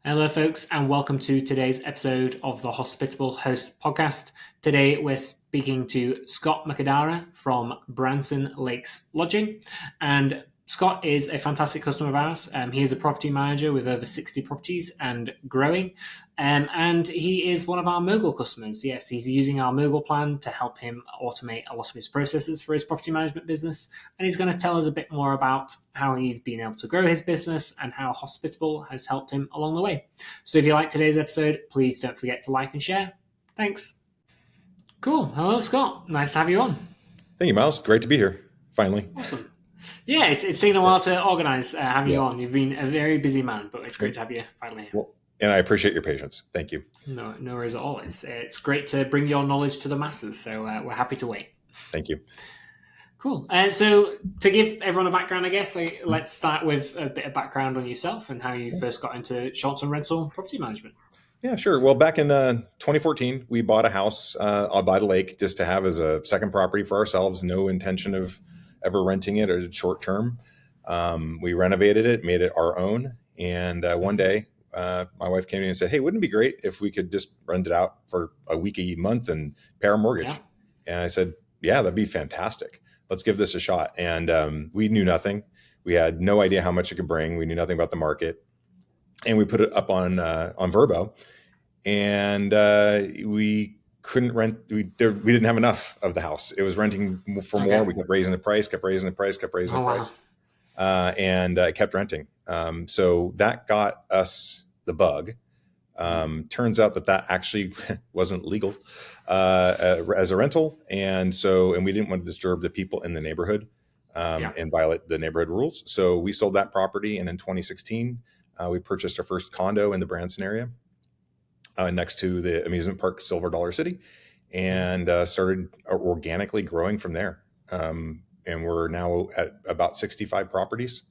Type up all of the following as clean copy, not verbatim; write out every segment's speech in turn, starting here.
Hello, folks, and welcome to today's episode of the Hospitable Hosts podcast. Today, we're speaking to Scott McAdara from Branson Lakes Lodging. And Scott is a fantastic customer of ours. He is a property manager with over 60 properties and growing. And he is one of our Mogul customers. Yes, he's using our Mogul plan to help him automate a lot of his processes for his property management business. And he's going to tell us a bit more about how he's been able to grow his business and how Hospitable has helped him along the way. So if you like today's episode, please don't forget to like and share. Thanks. Cool. Hello, Scott. Nice to have you on. Thank you, Miles. Great to be here. Finally. Awesome. Yeah, it's taken a while to organize having you Yeah. on. You've been a very busy man, but it's great to have you finally here. Well, and I appreciate your patience. Thank you. No worries at all. It's great to bring your knowledge to the masses, so we're happy to wait. Thank you. Cool. So to give everyone a background, I guess, let's start with a bit of background on yourself and how you first got into short-term rental property management. Yeah, sure. Well, back in 2014, we bought a house by the lake just to have as a second property for ourselves. No intention of ever renting it or short term. We renovated it, made it our own. And one day, my wife came to me and said, "Hey, wouldn't it be great if we could just rent it out for a week, a month and pay our mortgage?" Yeah. And I said, "Yeah, that'd be fantastic. Let's give this a shot." And we knew nothing. We had no idea how much it could bring. We knew nothing about the market. And we put it up on Verbo, and we couldn't rent. We didn't have enough of the house. It was renting for more. We kept raising the price, kept raising the price. And it kept renting. So that got us the bug. Turns out that actually wasn't legal as a rental, and we didn't want to disturb the people in the neighborhood and violate the neighborhood rules. So we sold that property, and in 2016. We purchased our first condo in the Branson area next to the amusement park Silver Dollar City, and started organically growing from there. And we're now at about 65 properties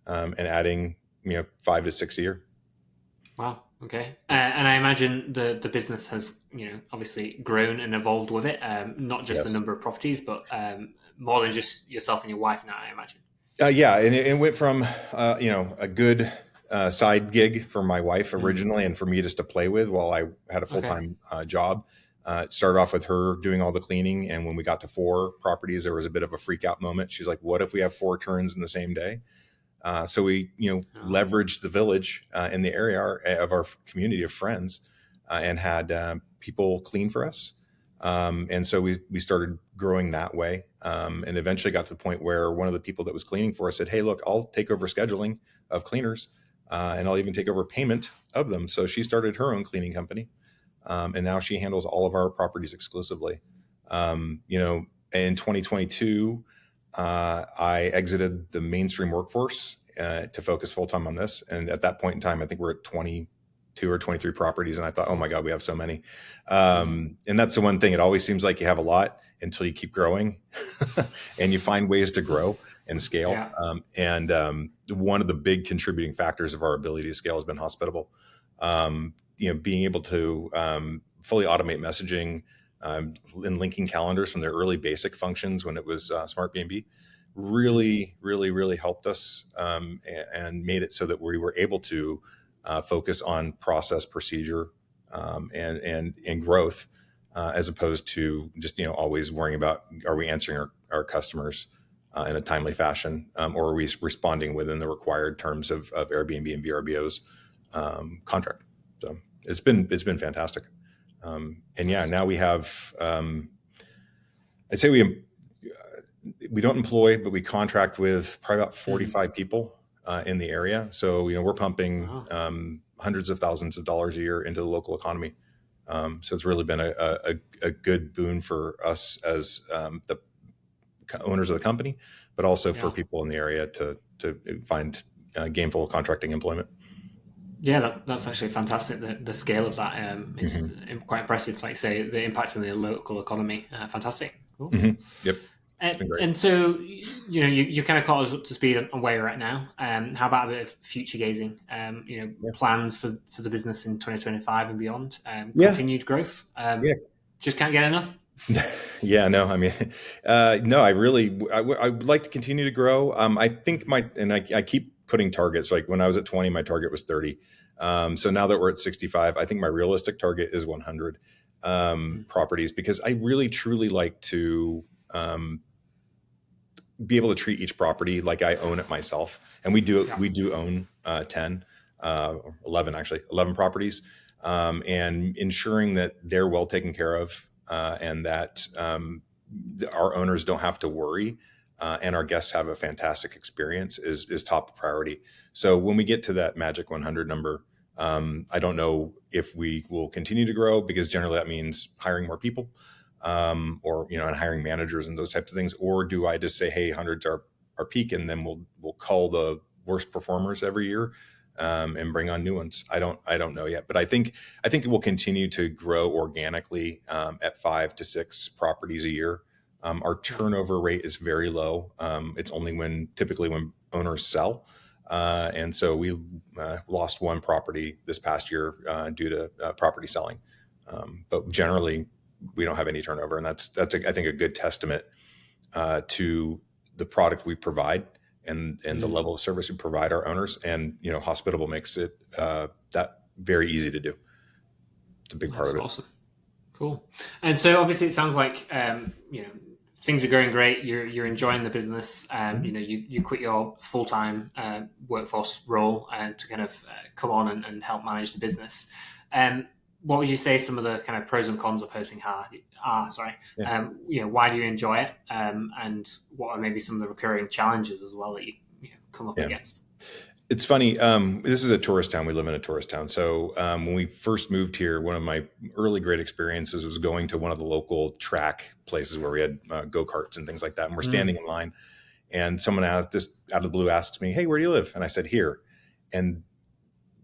and adding 5 to 6 a year. Wow. Okay. And I imagine the business has obviously grown and evolved with it. Not just the number of properties, but more than just yourself and your wife now, I imagine. Yeah, and it went from a good side gig for my wife originally, and for me just to play with while I had a full-time job. It started off with her doing all the cleaning, and when we got to 4 properties, there was a bit of a freak out moment. She's like, "What if we have 4 turns in the same day?" So we leveraged the village in the area of our community of friends and had people clean for us. And so we started growing that way, and eventually got to the point where one of the people that was cleaning for us said, "Hey, look, I'll take over scheduling of cleaners. And I'll even take over payment of them." So she started her own cleaning company. And now she handles all of our properties exclusively. In 2022, I exited the mainstream workforce to focus full-time on this. And at that point in time, I think we're at 22 or 23 properties. And I thought, oh my God, we have so many. And that's the one thing. It always seems like you have a lot until you keep growing and you find ways to grow and scale. Yeah. One of the big contributing factors of our ability to scale has been Hospitable. Being able to fully automate messaging and linking calendars from their early basic functions when it was Smart B&B really, really, really helped us and made it so that we were able to focus on process, procedure, and growth, as opposed to just always worrying about, are we answering our customers in a timely fashion, or are we responding within the required terms of Airbnb and VRBO's contract? So it's been fantastic. Now we have, I'd say we don't employ, but we contract with probably about 45 people in the area. So, we're pumping hundreds of thousands of dollars a year into the local economy. So it's really been a good boon for us as the owners of the company, but also for people in the area to find gainful contracting employment. Yeah, that's actually fantastic. The scale of that is quite impressive. Like, say, the impact on the local economy. Fantastic. Cool. Yep. And so, you kind of caught us up to speed on where you're at now. How about a bit of future gazing? Plans for the business in 2025 and beyond. Continued growth. Just can't get enough. Yeah, no, I mean, no, I would like to continue to grow. I think I keep putting targets. Like when I was at 20, my target was 30. So now that we're at 65, I think my realistic target is 100 properties, because I really truly like to be able to treat each property like I own it myself. And we do own 10, 11, actually 11 properties, and ensuring that they're well taken care of, and that our owners don't have to worry, and our guests have a fantastic experience is top priority. So when we get to that magic 100 number, I don't know if we will continue to grow, because generally that means hiring more people, or and hiring managers and those types of things. Or do I just say, hey, hundreds are our peak, and then we'll cull the worst performers every year, and bring on new ones? I don't know yet, but I think it will continue to grow organically, at 5 to 6 properties a year. Our turnover rate is very low. It's only typically when owners sell. And so we lost one property this past year due to property selling. But generally, we don't have any turnover, and that's I think a good testament to the product we provide, and the level of service we provide our owners. And Hospitable makes it that very easy to do. It's a big part of it. Awesome, cool. And so obviously, it sounds like things are going great. You're enjoying the business. You quit your full-time workforce role and to kind of come on and help manage the business. What would you say some of the kind of pros and cons of hosting are? Why do you enjoy it? And what are maybe some of the recurring challenges as well that you come up against? It's funny. This is a tourist town. We live in a tourist town. So when we first moved here, one of my early great experiences was going to one of the local track places where we had go-karts and things like that. And we're standing in line, and someone out of the blue asks me, "Hey, where do you live?" And I said, "Here." And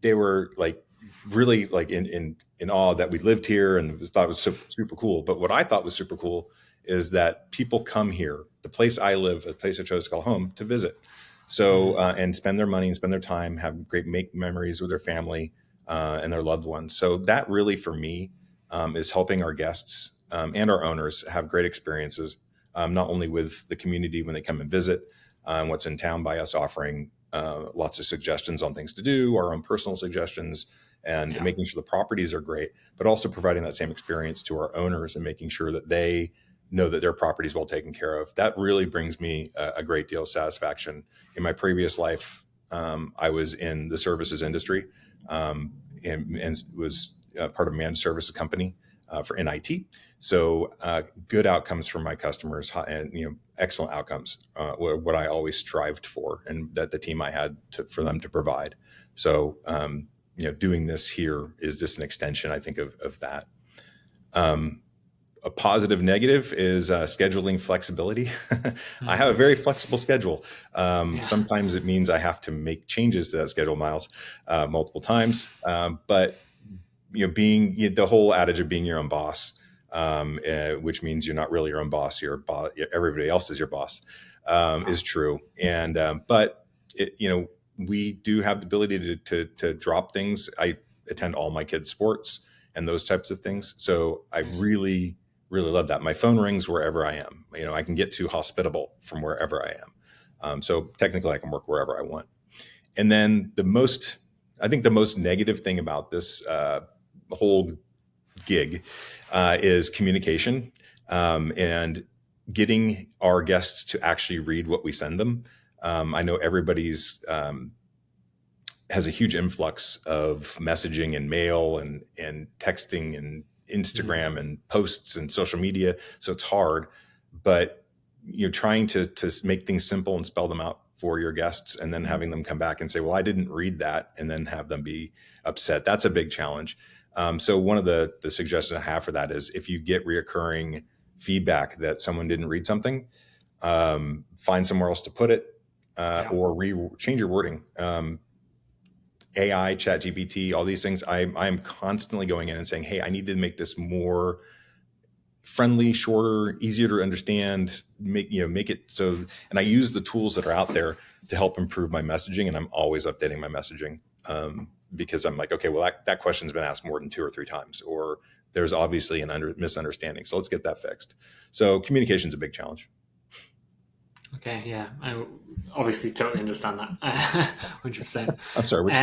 they were like really like in awe that we lived here, and thought it was super cool. But what I thought was super cool is that people come here, the place I live, a place I chose to call home, to visit. So, and spend their money and spend their time, have great memories with their family and their loved ones. So that really, for me, is helping our guests and our owners have great experiences, not only with the community when they come and visit, what's in town, by us offering lots of suggestions on things to do, our own personal suggestions, and making sure the properties are great, but also providing that same experience to our owners and making sure that they know that their property is well taken care of. That really brings me a great deal of satisfaction. In my previous life, I was in the services industry, and was part of a managed services company for NIT. So good outcomes for my customers, and excellent outcomes, what I always strived for, and that the team I had for them to provide. So doing this here is just an extension, I think, of that. A positive negative is scheduling flexibility. I have a very flexible schedule. Sometimes it means I have to make changes to that schedule, Miles, multiple times. But being the whole adage of being your own boss, which means you're not really your own boss. Your boss, everybody else is your boss, is true. And but we do have the ability to drop things. I attend all my kids' sports and those types of things. So I really love that. My phone rings wherever I am. I can get to Hospitable from wherever I am. So technically I can work wherever I want. And then I think the most negative thing about this whole gig is communication, and getting our guests to actually read what we send them. I know everybody's has a huge influx of messaging and mail and texting and Instagram and posts and social media. So it's hard, but you're trying to make things simple and spell them out for your guests, and then having them come back and say, well, I didn't read that, and then have them be upset. That's a big challenge. So one of the suggestions I have for that is, if you get reoccurring feedback that someone didn't read something, find somewhere else to put it, or change your wording. AI, ChatGPT, all these things, I'm constantly going in and saying, hey, I need to make this more friendly, shorter, easier to understand, make it so. And I use the tools that are out there to help improve my messaging, and I'm always updating my messaging, because I'm like, okay, well, that question's been asked more than 2 or 3 times, or there's obviously an misunderstanding. So let's get that fixed. So communication is a big challenge. Okay, yeah, I obviously totally understand that, 100%. I'm sorry, which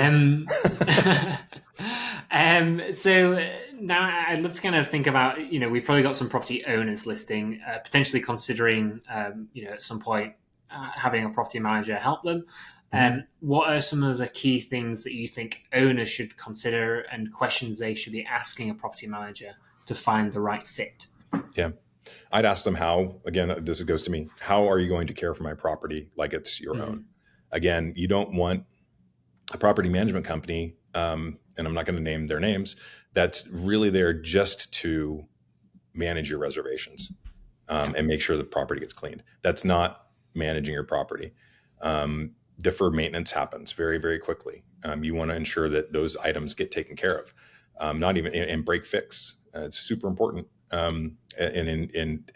So now I'd love to kind of think about, we've probably got some property owners listening, potentially considering, at some point having a property manager help them. Mhm. What are some of the key things that you think owners should consider and questions they should be asking a property manager to find the right fit? Yeah. I'd ask them how, again, this goes to me, how are you going to care for my property like it's your own? Mm-hmm. Again, you don't want a property management company, and I'm not going to name their names, that's really there just to manage your reservations, Yeah. and make sure the property gets cleaned. That's not managing your property. Deferred maintenance happens very, very quickly. You want to ensure that those items get taken care of, not even and break fix. It's super important, and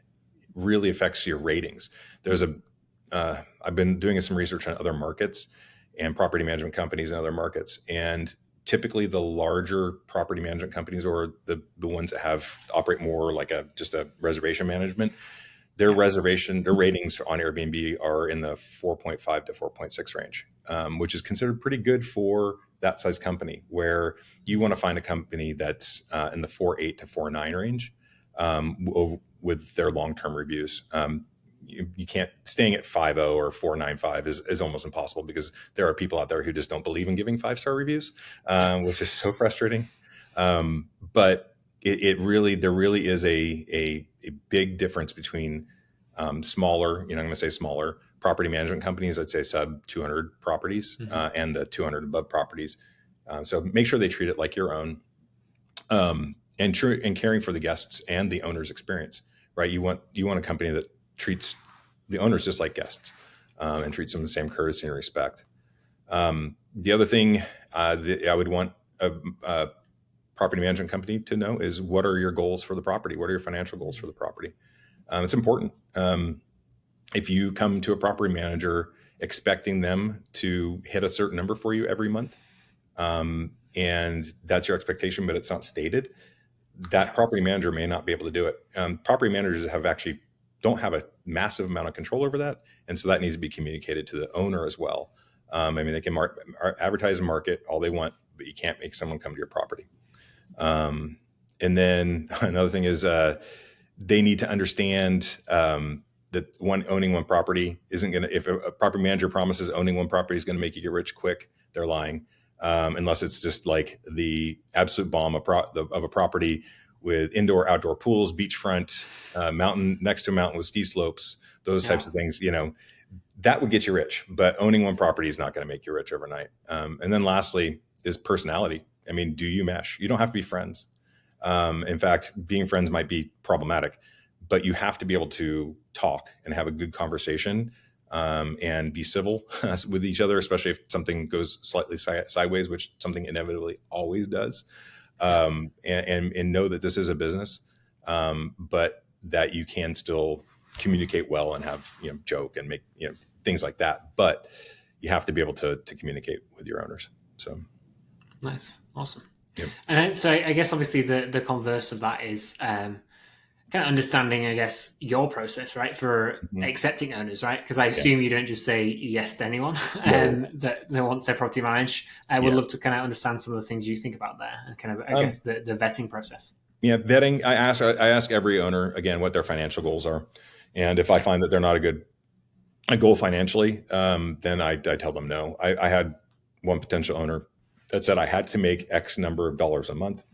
really affects your ratings. There's I've been doing some research on other markets and property management companies in other markets, and typically the larger property management companies, or the ones that operate more like just a reservation management, their ratings on Airbnb are in the 4.5 to 4.6 range, which is considered pretty good for that size company. Where you want to find a company that's in the 4.8 to 4.9 range, with their long-term reviews. You can't, staying at 5.0 or 4.95 is almost impossible, because there are people out there who just don't believe in giving 5-star reviews, which is so frustrating. But there really is a big difference between smaller, I'm going to say smaller property management companies, I'd say sub 200 properties, Mm-hmm. and the 200 above properties. So make sure they treat it like your own, and caring for the guests and the owner's experience, right? You want a company that treats the owners just like guests, and treats them with the same courtesy and respect. The other thing that I would want a property management company to know is, what are your goals for the property? What are your financial goals for the property? It's important. If you come to a property manager expecting them to hit a certain number for you every month, and that's your expectation, but it's not stated, that property manager may not be able to do it. Property managers don't have a massive amount of control over that, and so that needs to be communicated to the owner as well. They can advertise and market all they want, but you can't make someone come to your property. And then another thing is, they need to understand that owning one property isn't going to, if a property manager promises owning one property is going to make you get rich quick, they're lying. Unless it's just like the absolute bomb of a property with indoor, outdoor pools, beachfront, mountain next to a mountain with ski slopes, those types of things, that would get you rich. But owning one property is not going to make you rich overnight. And then lastly is personality. Do you mesh? You don't have to be friends. In fact, being friends might be problematic, but you have to be able to talk and have a good conversation, and be civil with each other, especially if something goes slightly sideways, which something inevitably always does. And know that this is a business, but that you can still communicate well and have, joke and make, things like that. But you have to be able to communicate with your owners. So Nice. Awesome. yep. And so I guess obviously the converse of that is kind of understanding, I guess, your process, right, for Mm-hmm. accepting owners, right? Because I assume you don't just say yes to anyone that wants their property managed. I would love to kind of understand some of the things you think about there, and kind of, I guess, the vetting process. Yeah, vetting. I ask every owner again what their financial goals are, and if I find that they're not a goal financially, then I tell them no. I had one potential owner that said I had to make X number of dollars a month,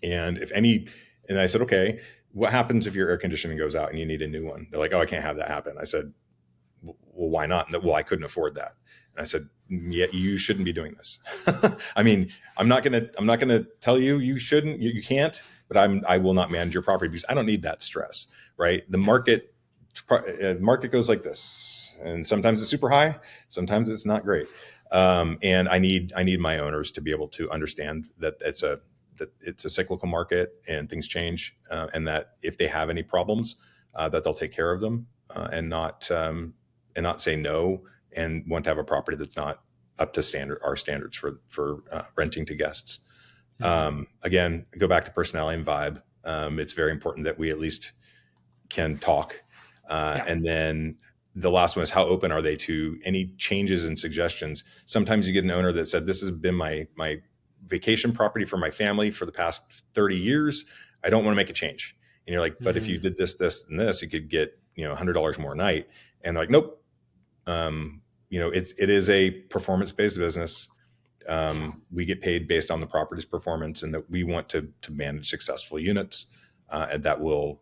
and and I said, okay, what happens if your air conditioning goes out and you need a new one? They're like, oh, I can't have that happen. I said, well, why not? Well, I couldn't afford that. And I said, yeah, you shouldn't be doing this. I'm not gonna tell you you shouldn't, you can't, but I will not manage your property, because I don't need that stress, right? The market goes like this, and sometimes it's super high, sometimes it's not great. And I need my owners to be able to understand that it's a cyclical market and things change, and that if they have any problems, that they'll take care of them, and not say no, and want to have a property that's not up to our standards for renting to guests. Again, go back to personality and vibe. It's very important that we at least can talk, and then the last one is how open are they to any changes and suggestions? Sometimes you get an owner that said, this has been my vacation property for my family for the past 30 years. I don't want to make a change. And you're like, but if you did this, this, and this, you could get, $100 more a night. And they're like, nope. It is a performance-based business. We get paid based on the property's performance, and that we want to manage successful units, and that will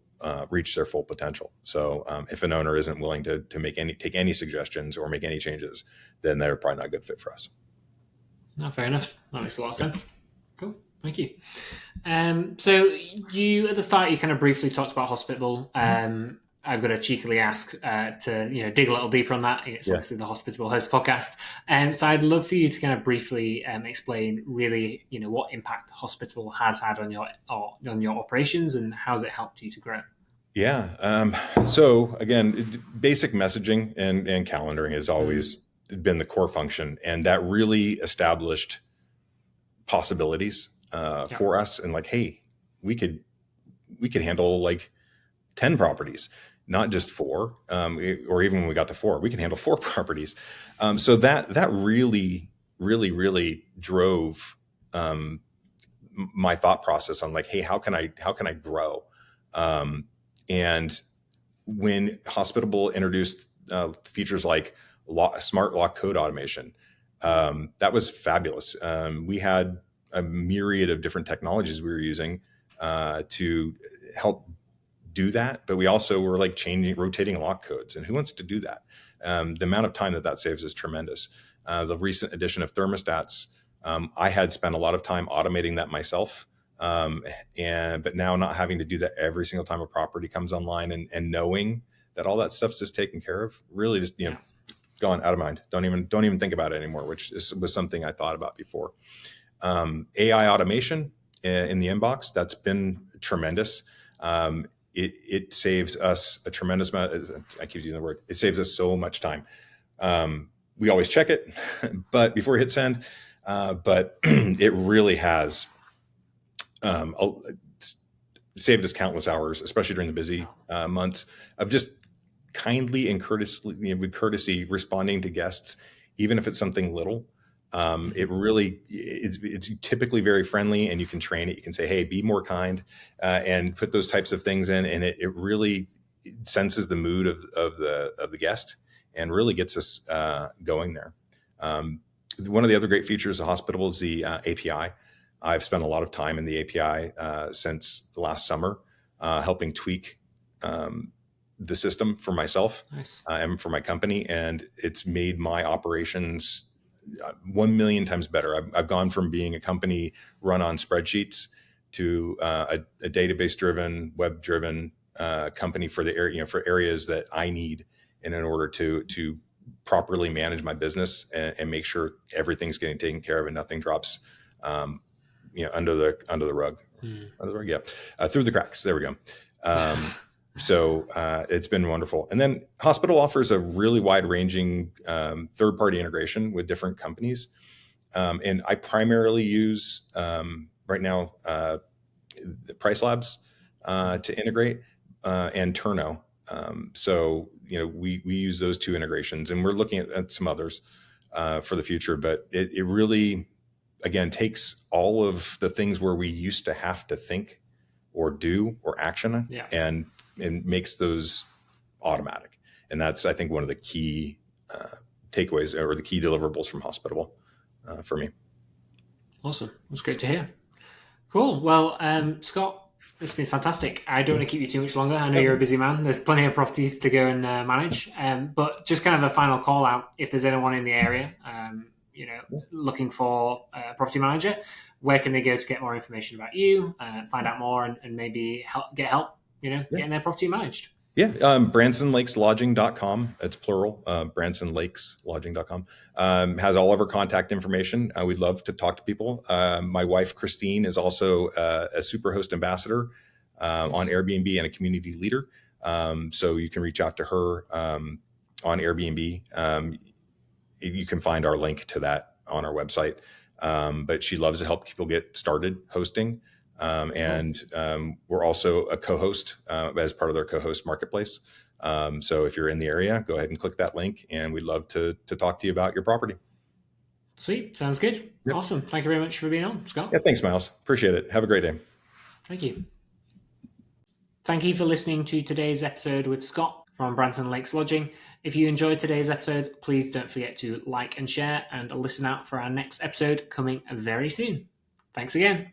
reach their full potential. So if an owner isn't willing to take any suggestions or make any changes, then they're probably not a good fit for us. No, fair enough. That makes a lot of sense. Cool. Thank you. So you, at the start, you kind of briefly talked about Hospitable. I've got to cheekily ask to dig a little deeper on that. It's obviously the Hospitable Hosts podcast. So I'd love for you to kind of briefly explain really, what impact Hospitable has had on your operations, and how's it helped you to grow? Yeah. So again, basic messaging and calendaring has always been the core function, and that really established possibilities for us. And like, hey, we could handle like 10 properties, not just 4, or even when we got to 4, we can handle 4 properties. So that really, really, really drove my thought process on like, hey, how can I grow? And when Hospitable introduced features like smart lock code automation, that was fabulous. We had a myriad of different technologies we were using to help do that, but we also were like rotating lock codes, and who wants to do that? The amount of time that saves is tremendous. The recent addition of thermostats, I had spent a lot of time automating that myself, but now not having to do that every single time a property comes online, and knowing that all that stuff's just taken care of, really just gone out of mind. Don't even think about it anymore, which was something I thought about before. AI automation in the inbox, that's been tremendous. It saves us a tremendous amount. I keep using the word. It saves us so much time. We always check it, but before we hit send. But it really has saved us countless hours, especially during the busy months, of just kindly and with courtesy responding to guests, even if it's something little. It really it's typically very friendly, and you can train it. You can say, hey, be more kind, and put those types of things in. And it really senses the mood of the guest, and really gets us going there. One of the other great features of Hospitable is the API. I've spent a lot of time in the API since the last summer, helping tweak the system for myself. Nice. And for my company. And it's made my operations 1 million times better. I've gone from being a company run on spreadsheets to a database driven, web driven company for the area, for areas that I need, and in order to properly manage my business and make sure everything's getting taken care of and nothing drops under the rug. Under the rug, yeah. Through the cracks. There we go. So it's been wonderful. And then Hospitable offers a really wide-ranging third-party integration with different companies. And I primarily use right now the Price Labs to integrate and Turno. So we use those 2 integrations, and we're looking at some others for the future. But it really, again, takes all of the things where we used to have to think or do or action, and makes those automatic. And that's, I think, one of the key takeaways or the key deliverables from Hospitable for me. Awesome. That's great to hear. Cool. Well, Scott, it's been fantastic. I don't want to keep you too much longer. I know you're a busy man. There's plenty of properties to go and manage. But just kind of a final call out, if there's anyone in the area, looking for a property manager, where can they go to get more information about you, find out more, and maybe get help, getting their property managed? Yeah. BransonLakesLodging.com. It's plural. BransonLakesLodging.com. Has all of our contact information. We'd love to talk to people. My wife, Christine, is also a Superhost ambassador on Airbnb and a community leader. So you can reach out to her on Airbnb. You can find our link to that on our website. But she loves to help people get started hosting. And we're also a co-host as part of their co-host marketplace. So if you're in the area, go ahead and click that link, and we'd love to talk to you about your property. Sweet. Sounds good. Yep. Awesome. Thank you very much for being on, Scott. Yeah, thanks, Miles. Appreciate it. Have a great day. Thank you. Thank you for listening to today's episode with Scott from Branson Lakes Lodging. If you enjoyed today's episode, please don't forget to like and share, and listen out for our next episode coming very soon. Thanks again.